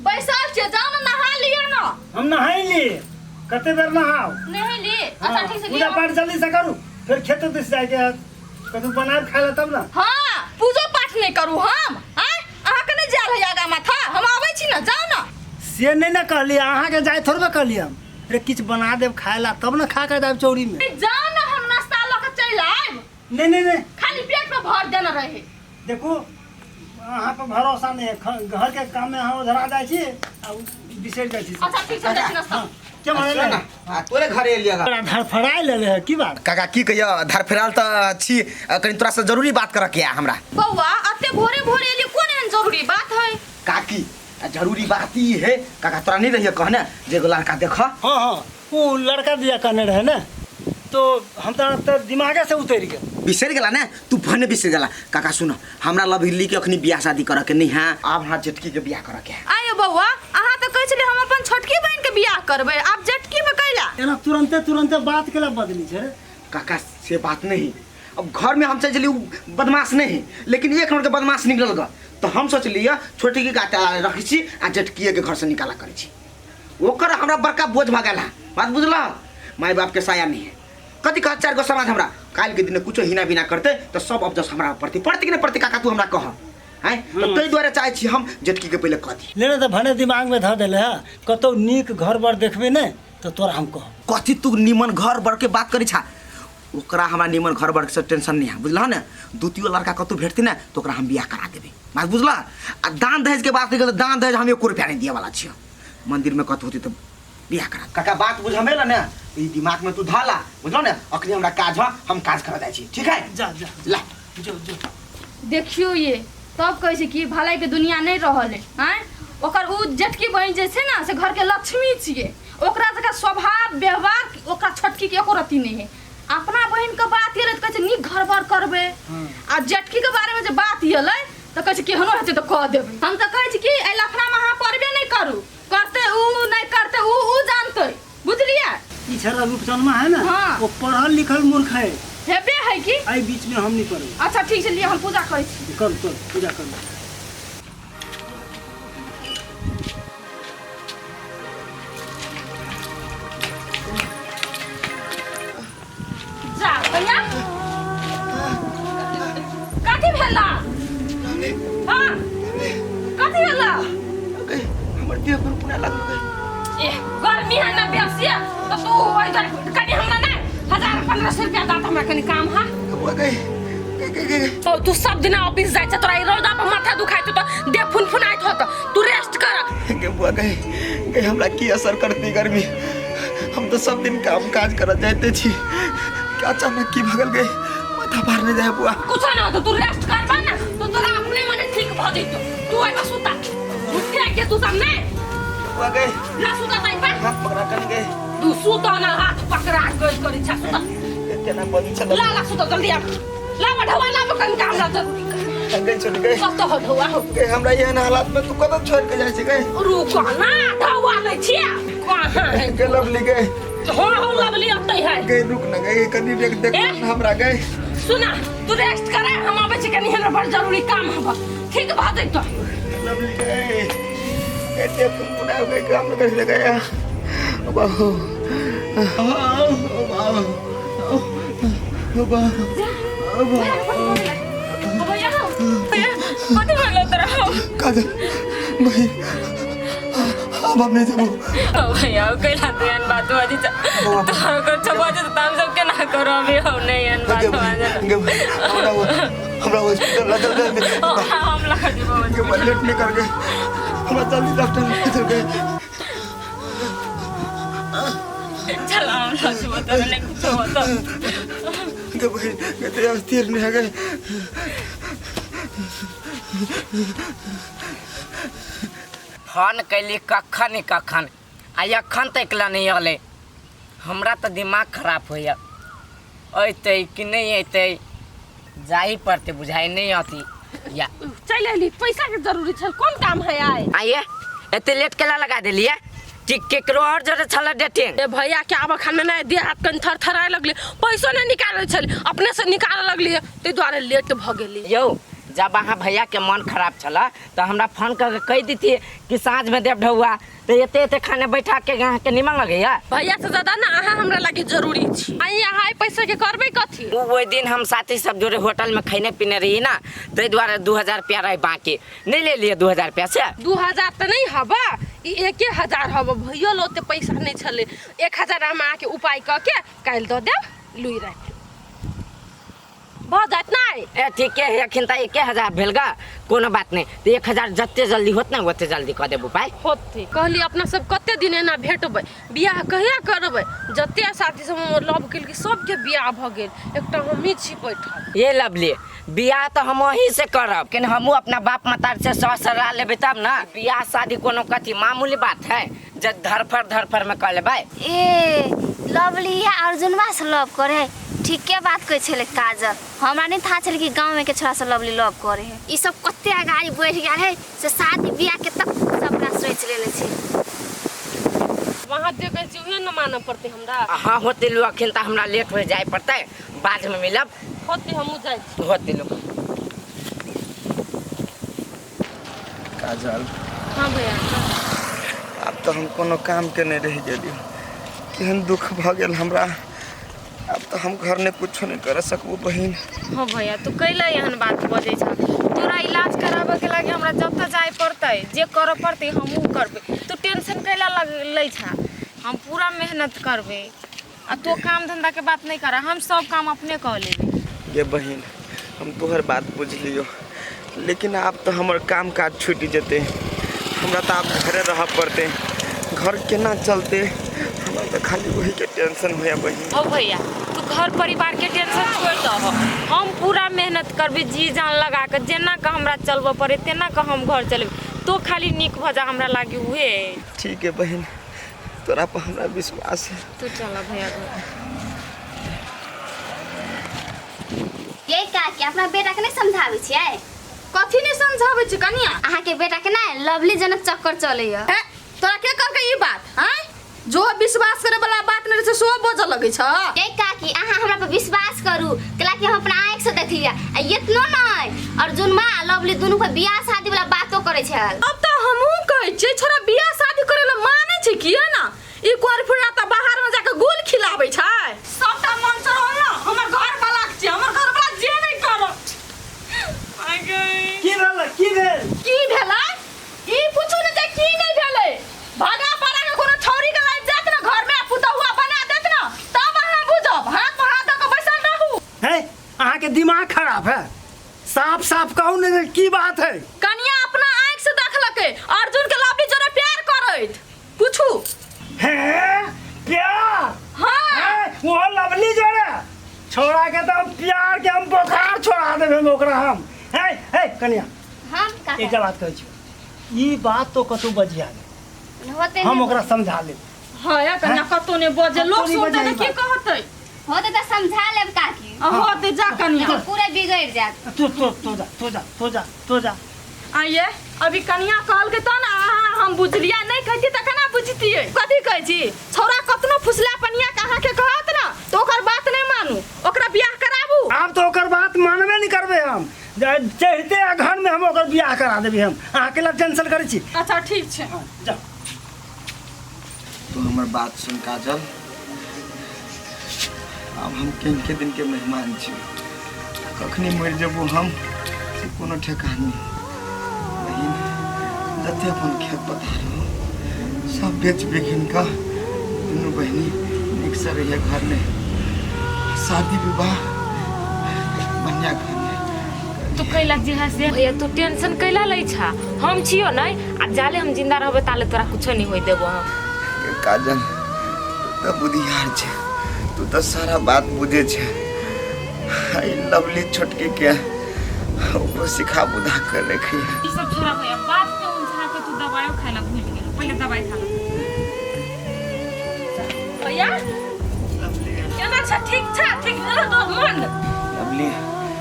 पैसा छे जाओ ना नहा लियो ना। हम नहाई लिए कते बेर नहाओ नहीं ली अच्छा ठीक से पूजा पाठ जल्दी से करू फिर खेत दिस जाके कतु बनाए खाए तब ना। हां पूजा पाठ नहीं करू हम हैं अहा के नहीं जाल होयागा माथा हम आबै छी ना जाओ ना। से नहीं ना कहली अहाँ के जाए थोड़बे कहली हम रे किछ बना देब खाए ला तब ना खा के जाब चौरी में। जाओ ना हम नाश्ता ल के चल आइब। नहीं खाली पेट में भर देना रहे। देखो अहाँ पर भरोसा नहीं है घर के काम में हम धरा जाए छी आ बिसर जाए छी। अच्छा ठीक से नाश्ता क्या माने ना तोरे घरे एलिया धर फड़ाई ले है की बात काका की कहियो धर फेराल त छी कनी तोरा से जरूरी बात करे के हमरा। बौआ अते भोरे भोरे एली कोन एहन जरूरी बात है। काकी जरूरी बात ई है काका तोरा नहीं रहिए कहने जे एगो लड़का देख। हाँ वो लड़का दिया कहने रहे ना तो हम तो दिमागे से उतर गए बिसर गेला ने तू भने बिसर गेला। काका सुन हमरा लव हिल्ली के अखनी बियाह शादी करे के नहीं है अब हमरा जेठकी के बियाह करे के। आयो बौआ अहाँ तो कहै छली हम अपन छोटकी बहन के बियाह करबै आप जेठकी में कैला। एना तुरंते बात केला बदली छे काका से बात नहीं अब घर में हम चली बदमाश नहीं लेकिन एक नंबर के बदमाश निकल ग तो हम सोचलिए छोटी की गाता रखी छी आ जेठकी के घर से निकाला करे छी ओकर हमरा बड़का बोझ भागल है बात बुझला। माय बाप के साया नहीं है कथी कह 4 गो समाज हमरा काल के दिन कुछ हिना बिना करते तो सब अब जस हमरा प्रति कि नहीं प्रति काका तू हमरा कह हैं तो तै द्वारा चाहे छी हम जेठकी के पहले कथी लेने तो भने दिमाग में ध देले है कतो नीक घर बर देखबे ने तो तोरा हम कह कथी तू निमन घर बर के बात करी छा ओकरा हमरा निमन घर बर से टेंशन नहीं है बुझला ना दूतियो लड़का कतो भेटती ना तो ओकरा हम बियाह करा देबे बात बुझला। आ दान दहेज के बात निकल दान दहेज हम 1 रुपया नहीं दिए वाला छी मंदिर में कत होती तो बियाह करा। काका बात बुझ हमेला ना ई दिमाग में तू धाला बुझलो ना अखनी हमरा काज ह हम काज करा जाय छी ठीक है जा ला जो देखियो ये तब कहै छै कि भलाई के दुनिया नहीं रहल है हैं ओकर उ जेठकी बहन जे छै ना से घर के लक्ष्मी छिए ओकरा जका स्वभाव व्यवहार ओकरा छोटकी के एको रति नहीं है। अपना बहन के बात ये कहै छै नी घर बार करबे आ जेठकी के बारे में जे बात येलै तो कहै छै केहनो हेतै तो कह देबै हम तो कहै छी कि ए लफड़ा में अहाँ परबे नहीं करू करते उ नहीं करते उ जानते बुझलिए। ई छरा रूपचंद है ना हाँ। वो पढ़ल लिखल मूर्ख है हेबे है कि आई बीच में हम नहीं पढ़े। अच्छा ठीक से लिए हम पूजा करै छी कर पूजा कर जा भैया कथी भेला हां कथी भेला हमर देह पर पुना लागल गई ए गर्मी है ना बेसिया तो तू इधर कनी हमरा ना 1000-1500 रुपया दात हमरा कनी काम हा बुआ गई तो तू सब दिन ऑफिस जाय छ तोरा रोदा पर माथा दुखाइत तो देह फुनफुनाइत होत तू रेस्ट कर के बुआ गई हमरा की असर करती गर्मी हम तो सब दिन काम काज करत जाते छी क्या अचानक की भगल गई माथा भार नहीं जाए बुआ कुछ ना हो तो तू रेस्ट कर बा ना तो तोरा अपने मने ठीक भ जइतो तू आई बस सुता उठ के तू सामने बुआ गई ना सुता ताई पर हाथ पकड़ा कर गई तू सुता ना हाथ पकड़ा गई करी छ सुता इतना बड़ी चल ला सुता जल्दी आ ला बढ़वा ला बकन काम ला जरूरी गई चल गई सब तो ढवा हो गई हमरा यहन हालात में तू कब छोड़ के जाय छी गई रुक ना ढवा ले छिया कहां है के लवली गई हो लवली अतै है गई रुक ना गई कनी देख हमरा गई सुना तू रेस्ट करे हम आबे छी कनी हमरा बड़ जरूरी काम हबा ठीक बात है तो लवली गई एते पुना गई काम कर ले गया बाबू भैया कथी भेल तोरा काज भाई अब नहीं जाबो भैया कैला तो एन बात बाजी छ तोहर को छबाजे त हम सब केना करबे हम नहीं एन बात बाजे हमरा हॉस्पिटल लगा दे हम लगा देबो के लेट नहीं कर गए हमरा जल्दी डॉक्टर ले चल गए चल हम लगा तो नहीं कुछ होता के भाई कहते अस्थिर नहीं है गए फोन कैली कखन आ अखन तक ला नहीं अले हमरा तो दिमाग खराब होया अतै कि नहीं अतै जाही पड़ते बुझाई नहीं आती या चल एली पैसा के जरूरी छ कोन काम है आए आइए एते लेट केला लगा देलिए ठीक केकरो और जरे छला डेटिंग ए भैया के आब खान में ना दे हाथ कन थरथराय लगले पैसो नहीं निकाले छल अपने से निकाल लगली ते द्वारे लेट भ गेली यो जब अहाँ भैया के मन खराब चला तो हमरा फोन करके कह देती कि साँझ में देव ढौआ तो एते खाने बैठा के यहाँ के निमन लगैया। भैया से ज्यादा ना अहाँ हमरा लागे जरूरी छी। आ यहाँ पैसा के करबे कथी? वही दिन हम साथी सब जोड़े होटल में खाने पीने रही ना, ताहि दुआरे 2000 रुपया रहे बाकी, नहीं ले लिए 2000 रुपया से। 2000 तो नहीं हवा, 1000 हवा। भैया लो ते पैसा नहीं छले, 1000 हम आके उपाय करके काल दो दे लुई रख बहुत जात नहीं। ए ठीक है, अखिन तक 1000 भेल गा, कोनो बात नहीं। तो 1000 जत्ते जल्दी होत ना ओते जल्दी कर देबो पाई होते। कहली अपना सब कते दिन ना भेटबै, बियाह कहिया करबै? जते साथी सब लव केल के सब के बियाह भ गेल, एकटा हमही छी बैठल। ये लवली बियाह तो हम वहीं से करब, कि हमू अपना बाप मतार से ससुरा लेबे तब ना। बियाह शादी कोनो कथी मामूली बात है, जब धरफर में कर लेबै। ए लवली या अर्जुनवा से लव करे, ठीक के बात कहे छले काजल। हमरा नहीं था छले कि गांव में के छोरा से लवली लव करे है। ई सब कते आगाड़ी बढ़ गया है से शादी बियाह के तक सबरा सोच लेले छी। वहां देखे छी उहे न माने पड़ते हमरा। हाँ होते लो, अखिन तक हमरा लेट हो जाए पड़ते, बाद में मिलब। होते हमू जाय छी। होते लो काजल हां भैया अब तो हम कोनो काम के नहीं रह गेली, केहन दुख भ गेल हमरा। अब तो हम घर में कुछ नहीं कर सकबू बहिन। हाँ भैया तू कैला एहन बात बजे छ, तोरा इलाज कराबे के लागे हमरा जब तक जाए पड़ते, जे करे पड़ते हमहू करबे। तू टेंशन कैला ले छ, हम पूरा मेहनत करबे। आ तो काम धंधा के बात नहीं करा, हम सब काम अपने कर लेबे। ये बहिन हम तोहर बात बुझ लियो, लेकिन अब तो हमार काम काज छूट जेते, हमरा तो आप घरे रह पड़ते। घर केना चलते, हमरा तो खाली वही के टेंशन होया बहिन। ओ भैया तू घर परिवार के टेंशन छोड़ दहो, हम पूरा मेहनत करबे जी जान लगा के। जेना का हमरा चलबो पड़े तेना का हम घर चलबे। तो खाली निक भजा हमरा लागे हुए। ठीक है बहिन, तोरा पर हमरा विश्वास है। तू चला भैया घर। ये का कि अपना बेटा के नहीं समझावे छियै? कथी नहीं समझाबै छी कनिया? अहाँ के बेटा के ना लवली जनक चक्कर चले है। है तोरा के कर के ई बात हैं? जो विश्वास करे वाला बात नहीं से सो बोझ लगे छ। ये का कि अहाँ हमरा पर विश्वास करू, कला कि हम अपना आंख से देखलिया। आ इतना नहीं अर्जुन मा लवली दोनों के बियाह शादी वाला बातो करे छ। अब तो हमहू कहै छी छोरा बियाह शादी करे ला माने छै कि है ना? ई कोर फुरा त बाहर में जाके गोल खिलाबै छै। सबटा मन से रहल ना हमर घर वाला के, हमर घर वाला जे नहीं करो। की भेल की भेलै? ई पूछू ने जे की नहीं भेलै। भागा पारा के कोनो छौरी के लाइफ जात ना घर में पुतहुआ बना देत ना, तब अहाँ बुझब। हाथ पर हाथ के बैसल रहू। है अहाँ के दिमाग खराब है? साफ साफ कहू ने की बात है? कनिया अपना आंख से देखलकै अर्जुन के लवली जोरे प्यार करैत। पूछू। हैं प्यार? हां हैं वो लवली जोड़े छोड़ा के तो प्यार के हम बुखार छोड़ा देबे ओकरा हम। है कन्या हम का एक बात कहै छी, ई बात तो कतौ बजिया होते हम ओकरा समझा लेब। हां या कन्या कतो ने बजे लोग सुनते ने की कहतै? होते तो समझा लेब काकी। होते जा कन्या। पूरा बिगड़ जात। तो जा आइए अभी कन्या कहल के त ना हम बुझलिया नहीं कहती त केना बुझतिए? कथी कहै छी? छौरा कतनो फुसला पनिया कहाँ के कहत ना तो ओकर बात नहीं मानू, ओकरा बियाह कराबू। आप तो ओकर बात मानबे नहीं करबे। हम चढ़ते घर में हम ओकर बियाह करा देबे। हम अहाँ के लिए टेंशन करै छी। अच्छा ठीक छै। जाओ तो हमार बात सुन काजल, अब हम के दिन के मेहमान छी, कखनी मर जेबू हम से कोनो ठेकान नहीं। बहिन जते अपन खेत पथार हो सब बेच बिकिन का दुनू बहिनी नीक से रहिए घर में, शादी विवाह बढ़िया घर में। तू कैला जी हसे ये तू टेंशन कैला ले छ? हम छियो नहीं आ जाले हम जिंदा रहबे ताले तोरा कुछ नहीं होई देबो। हम काजल तो बुद्धियार छे, तू तो सारा बात बुझे छे। आई लवली छोटकी के ओकरो सिखा बुधा कर रखी है। ई सब छोरा भैया बात के उलझा के तू दवाइयो खाइला भूल गेल, पहले दवाई खा ले। भैया केना छ? ठीक न तो मन। लवली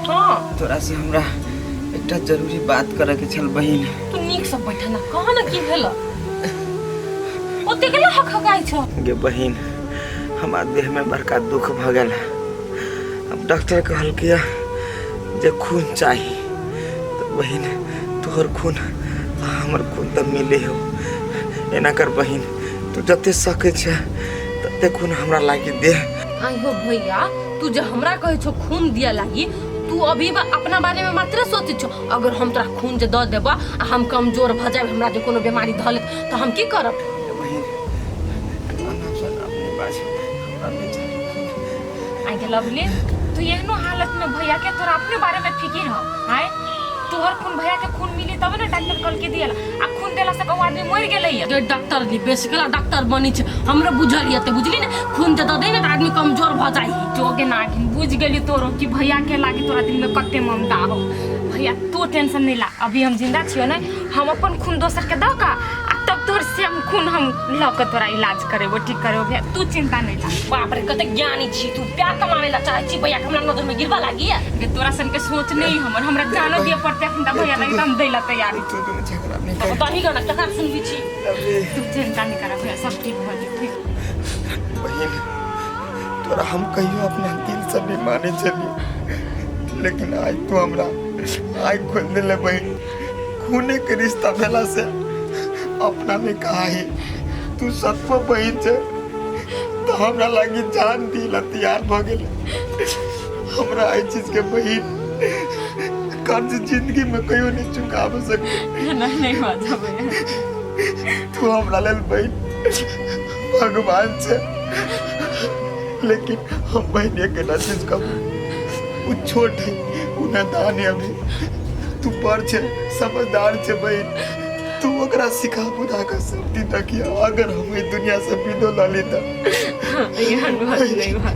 हां तोरा से हमरा एकटा जरूरी बात करे के छल बहिन। तू नीक से बैठ ना, कह ना की भेल? ओते गेला हखगाई छ। गे बहिन हमार देह में बड़का दुख भ गेल। अब डॉक्टर कहल किया जे खून चाहिए, बहन तोहर खून हमर खून तो मिले हो एना कर बहन तू जते सके छ तते खून हमरा लागी दे। आई हो भैया तू जो हमरा कहे छो खून दिया लागी तू अभी अपना बारे में मात्र सोचे छो। अगर हम तोरा खून जे द देबा आ हम कमजोर भ जाब हमरा जे कोनो बीमारी धले तो हम की करब? आई के लवली तू एहनो हालत में भैया के तोरा अपने बारे में फिकिर हो हाय तोहर खून भैया के खून मिली तब ना डॉक्टर कल के दियला आ खून देला से कहू आदमी मर गेलै जे डॉक्टर ली बेसिकला डॉक्टर बनी छ हमरा बुझल यते बुझली ने खून जे द दे ने आदमी कमजोर भ जाई। जोगे ना बुझ गेली तोरो कि भैया के लागी तोरा दिल में कते ममता हो। भैया तू टेंशन नहीं ला अभी हम जिंदा छियो ना हम अपन खून दोसर के दो का आ तब तोर से हम खून हम ल के तोरा इलाज करेबो ठीक करेबो भैया तू चिंता नहीं ला। बाप रे कते ज्ञानी छी तू प्यार कमावे ला चाहे छी भैया हमरा नजर में गिरवा लागी है के तोरा सन के सोच नहीं हमरा जानो दिए पड़ते हम भैया लगी हम देला तैयारी तो तही गना कथा सुनबी छी तू चिंता नहीं कर भैया सब ठीक हो जाए ठीक। बहन तोरा हम कहियो अपना दिल से भी माने चली लेकिन आज तू हमरा आँख खोल दिले बहन खूने के रिश्ता भेला से अपना में कहा है तू सतपो बहन छे तो हमरा लागी जान दिला तैयार भ गेल। हमरा आई चीज के बहन कर्ज जिंदगी में कहियो नहीं चुका सकते नहीं हो जाबे तू हमरा लेल बहन भगवान छे लेकिन हम बहन के ना चीज कब वो छोट है उन्हें दान है अभी तू पर छे समझदार छे बहन तू ओकरा सिखा बुझा कर सब दिन रखिया अगर हम इस दुनिया से विदो ला लेता ये बात नहीं बात